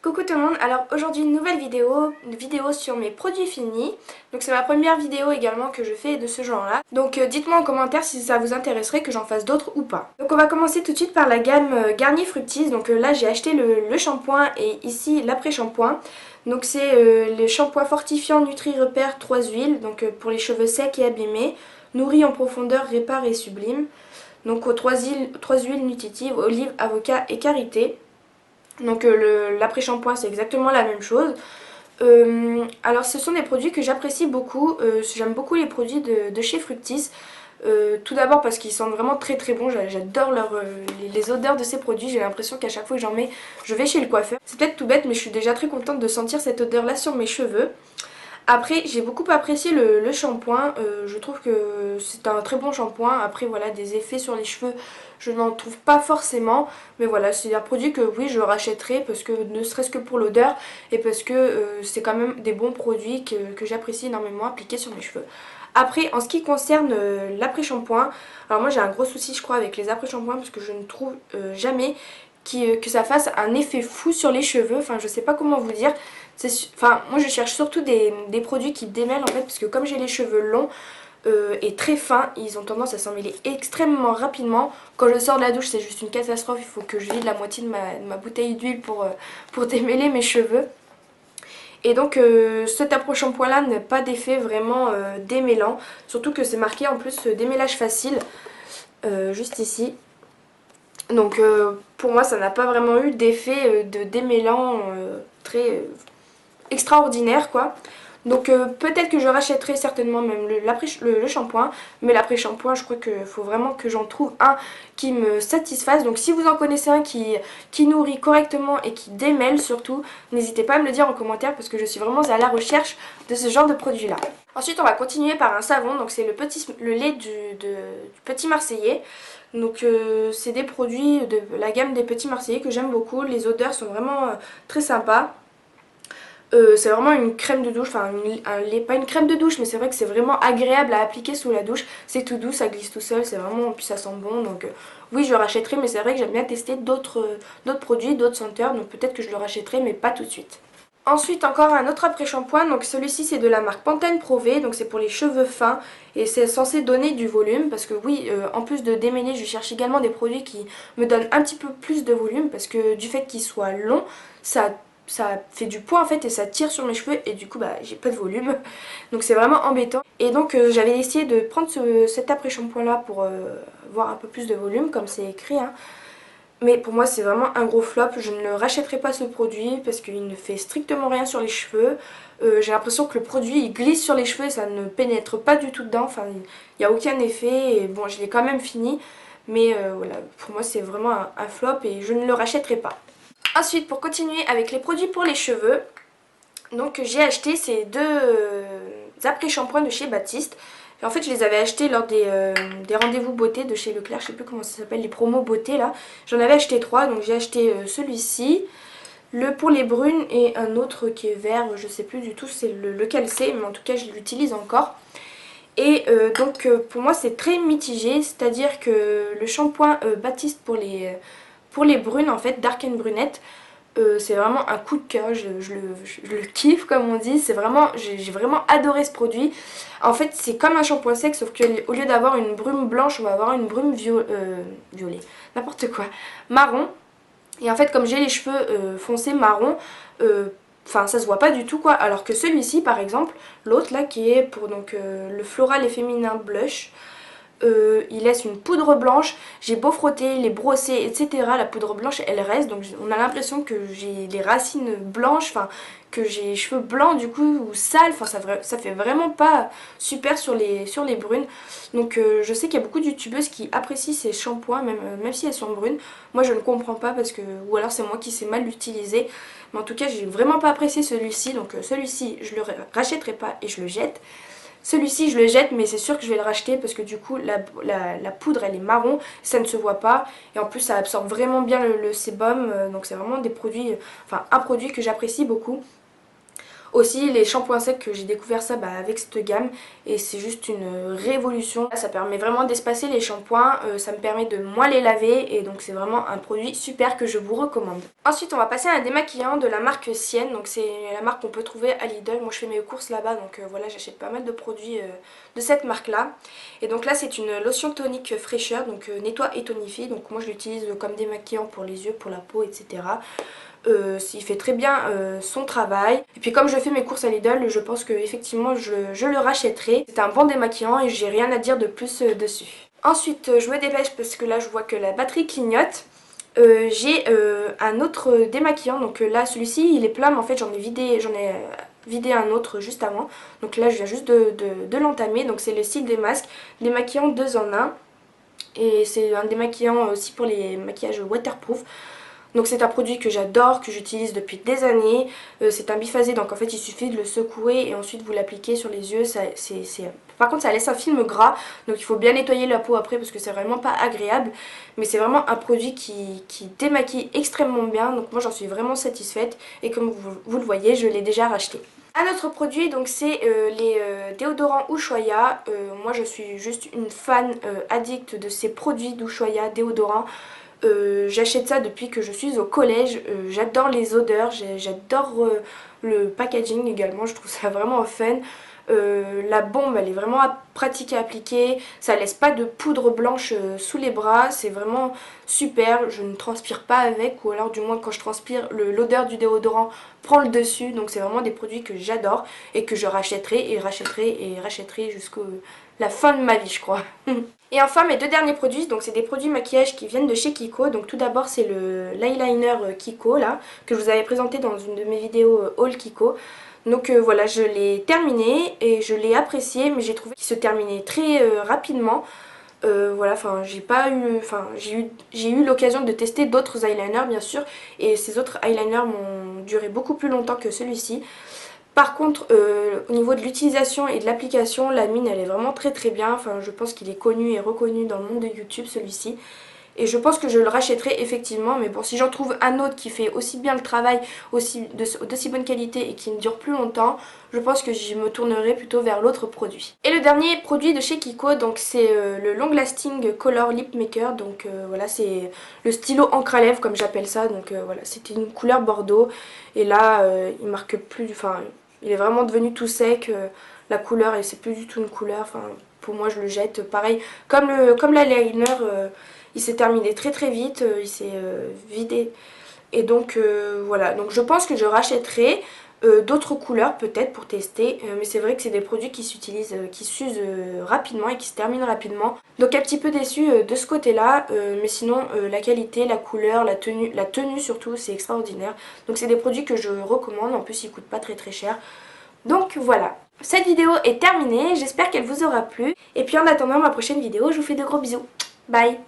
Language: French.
Coucou tout le monde, alors aujourd'hui une nouvelle vidéo sur mes produits finis. Donc c'est ma première vidéo également que je fais de ce genre là. Donc dites-moi en commentaire si ça vous intéresserait que j'en fasse d'autres ou pas. Donc on va commencer tout de suite par la gamme Garnier Fructis. Donc là j'ai acheté le shampoing et ici l'après-shampoing. Donc c'est le shampoing fortifiant Nutri-Repère 3 huiles, donc pour les cheveux secs et abîmés. Nourri en profondeur, répare et sublime. Donc aux 3 huiles nutritives, olive, avocat et karité. Donc l'après-shampoing c'est exactement la même chose. Alors ce sont des produits que j'apprécie beaucoup, j'aime beaucoup les produits de chez Fructis. Tout d'abord parce qu'ils sentent vraiment très très bons, j'adore les odeurs de ces produits, j'ai l'impression qu'à chaque fois que j'en mets, je vais chez le coiffeur. C'est peut-être tout bête mais je suis déjà très contente de sentir cette odeur là sur mes cheveux. Après j'ai beaucoup apprécié le shampoing, je trouve que c'est un très bon shampoing. Après voilà, des effets sur les cheveux je n'en trouve pas forcément, mais voilà, c'est un produit que oui je rachèterai parce que ne serait-ce que pour l'odeur et parce que c'est quand même des bons produits que j'apprécie énormément appliqués sur mes cheveux. Après en ce qui concerne l'après-shampoing, alors moi j'ai un gros souci je crois avec les après-shampoings parce que je ne trouve jamais que ça fasse un effet fou sur les cheveux, enfin je sais pas comment vous dire. Enfin moi je cherche surtout des produits qui démêlent en fait parce que comme j'ai les cheveux longs et très fins, ils ont tendance à s'emmêler extrêmement rapidement. Quand je sors de la douche c'est juste une catastrophe, il faut que je vide la moitié de ma bouteille d'huile pour démêler mes cheveux. Et donc cet approche-shampoing là n'a pas d'effet vraiment démêlant, surtout que c'est marqué en plus démêlage facile juste ici. Donc pour moi ça n'a pas vraiment eu d'effet de démêlant très extraordinaire quoi. Donc peut-être que je rachèterai certainement même le shampoing, mais l'après-shampoing je crois qu'il faut vraiment que j'en trouve un qui me satisfasse. Donc si vous en connaissez un qui nourrit correctement et qui démêle surtout, n'hésitez pas à me le dire en commentaire parce que je suis vraiment à la recherche de ce genre de produit là. Ensuite on va continuer par un savon, donc c'est le lait du Petit Marseillais. Donc c'est des produits de la gamme des Petits Marseillais que j'aime beaucoup, les odeurs sont vraiment très sympas. C'est vraiment une crème de douche, enfin un lait, pas une crème de douche mais c'est vrai que c'est vraiment agréable à appliquer sous la douche. C'est tout doux, ça glisse tout seul, c'est vraiment, puis ça sent bon donc oui je rachèterai, mais c'est vrai que j'aime bien tester d'autres produits, d'autres senteurs, donc peut-être que je le rachèterai mais pas tout de suite. Ensuite encore un autre après-shampoing, donc celui-ci c'est de la marque Pantene Pro V, donc c'est pour les cheveux fins et c'est censé donner du volume parce que oui en plus de démêler je cherche également des produits qui me donnent un petit peu plus de volume parce que du fait qu'il soit long ça fait du poids en fait et ça tire sur mes cheveux et du coup bah j'ai pas de volume, donc c'est vraiment embêtant. Et donc j'avais essayé de prendre cet après-shampoing là pour voir un peu plus de volume comme c'est écrit hein. Mais pour moi c'est vraiment un gros flop, je ne rachèterai pas ce produit parce qu'il ne fait strictement rien sur les cheveux. J'ai l'impression que le produit il glisse sur les cheveux et ça ne pénètre pas du tout dedans, enfin il n'y a aucun effet et bon je l'ai quand même fini. Mais voilà, pour moi c'est vraiment un flop et je ne le rachèterai pas. Ensuite pour continuer avec les produits pour les cheveux, donc j'ai acheté ces deux après-shampoings de chez Baptiste. Et en fait je les avais achetés lors des rendez-vous beauté de chez Leclerc, je sais plus comment ça s'appelle, les promos beauté là. J'en avais acheté 3, donc j'ai acheté celui-ci, le pour les brunes et un autre qui est vert, je sais plus du tout lequel c'est, mais en tout cas je l'utilise encore. Et donc pour moi c'est très mitigé, c'est-à-dire que le shampoing Baptiste pour les brunes en fait, Dark and Brunette, c'est vraiment un coup de cœur, je le kiffe comme on dit, c'est vraiment, j'ai vraiment adoré ce produit. En fait c'est comme un shampoing sec sauf qu'au lieu d'avoir une brume blanche on va avoir une brume violet, n'importe quoi, marron. Et en fait comme j'ai les cheveux foncés marron, enfin ça se voit pas du tout quoi, alors que celui-ci par exemple, l'autre là qui est pour donc le floral et féminin blush, il laisse une poudre blanche, j'ai beau frotter, les brosser etc, la poudre blanche elle reste, donc on a l'impression que j'ai les racines blanches, enfin que j'ai les cheveux blancs du coup ou sales, enfin ça fait vraiment pas super sur les brunes. Donc je sais qu'il y a beaucoup de youtubeuses qui apprécient ces shampoings même si elles sont brunes. Moi je ne comprends pas parce que, ou alors c'est moi qui sais mal l'utiliser, mais en tout cas j'ai vraiment pas apprécié celui-ci, donc celui-ci je le rachèterai pas et je le jette. Celui-ci je le jette mais c'est sûr que je vais le racheter parce que du coup la poudre elle est marron, ça ne se voit pas et en plus ça absorbe vraiment bien le sébum, donc c'est vraiment des produits, enfin un produit que j'apprécie beaucoup. Aussi les shampoings secs que j'ai découvert ça avec cette gamme et c'est juste une révolution. Ça permet vraiment d'espacer les shampoings, ça me permet de moins les laver et donc c'est vraiment un produit super que je vous recommande. Ensuite on va passer à un démaquillant de la marque Sienne, donc c'est la marque qu'on peut trouver à Lidl. Moi je fais mes courses là-bas donc voilà, j'achète pas mal de produits de cette marque là. Et donc là c'est une lotion tonique fraîcheur, donc nettoie et tonifie, donc moi je l'utilise comme démaquillant pour les yeux, pour la peau, etc. Il fait très bien son travail. Et puis comme je fais mes courses à Lidl, je pense que effectivement je le rachèterai. C'est un bon démaquillant et j'ai rien à dire de plus dessus. Ensuite je me dépêche parce que là je vois que la batterie clignote. J'ai un autre démaquillant, donc là celui-ci il est plein mais en fait j'en ai vidé un autre juste avant. Donc là je viens juste de l'entamer, donc c'est le style des masques, démaquillant 2 en 1. Et c'est un démaquillant aussi pour les maquillages waterproof. Donc c'est un produit que j'adore, que j'utilise depuis des années. C'est un biphasé, donc en fait il suffit de le secouer et ensuite vous l'appliquez sur les yeux. Par contre ça laisse un film gras, donc il faut bien nettoyer la peau après parce que c'est vraiment pas agréable. Mais c'est vraiment un produit qui démaquille extrêmement bien, donc moi j'en suis vraiment satisfaite. Et comme vous le voyez, je l'ai déjà racheté. Un autre produit, donc c'est les déodorants Ushuaïa. Moi je suis juste une fan addict de ces produits d'Ushuaïa déodorants. J'achète ça depuis que je suis au collège. J'adore les odeurs, j'adore le packaging également, je trouve ça vraiment fun. La bombe elle est vraiment pratique à appliquer, ça laisse pas de poudre blanche sous les bras, c'est vraiment super. Je ne transpire pas avec, ou alors du moins quand je transpire l'odeur du déodorant prend le dessus. Donc c'est vraiment des produits que j'adore et que je rachèterai et rachèterai et rachèterai jusqu'à la fin de ma vie je crois. Et enfin mes deux derniers produits, donc c'est des produits maquillage qui viennent de chez Kiko. Donc tout d'abord c'est l'eyeliner Kiko là, que je vous avais présenté dans une de mes vidéos haul Kiko. Donc voilà, je l'ai terminé et je l'ai apprécié, mais j'ai trouvé qu'il se terminait très rapidement. Voilà, enfin j'ai eu l'occasion de tester d'autres eyeliners bien sûr, et ces autres eyeliners m'ont duré beaucoup plus longtemps que celui-ci. Par contre, au niveau de l'utilisation et de l'application, la mine elle est vraiment très très bien. Enfin, je pense qu'il est connu et reconnu dans le monde de YouTube celui-ci. Et je pense que je le rachèterai effectivement. Mais bon, si j'en trouve un autre qui fait aussi bien le travail, d'aussi bonne qualité et qui me dure plus longtemps, je pense que je me tournerai plutôt vers l'autre produit. Et le dernier produit de chez Kiko, donc c'est le Long Lasting Color Lip Maker. Donc voilà, c'est le stylo encre à lèvres comme j'appelle ça. Donc voilà, c'était une couleur bordeaux. Et là, il marque plus, enfin... Il est vraiment devenu tout sec, la couleur et c'est plus du tout une couleur, enfin pour moi je le jette. Pareil, comme l'eyeliner, il s'est terminé très très vite, il s'est vidé. Et donc voilà, donc je pense que je rachèterai d'autres couleurs peut-être pour tester, mais c'est vrai que c'est des produits qui s'utilisent, qui s'usent rapidement et qui se terminent rapidement. Donc un petit peu déçue de ce côté là, mais sinon la qualité, la couleur, la tenue surtout c'est extraordinaire. Donc c'est des produits que je recommande, en plus ils coûtent pas très très cher. Donc voilà, cette vidéo est terminée, j'espère qu'elle vous aura plu. Et puis en attendant ma prochaine vidéo, je vous fais de gros bisous. Bye!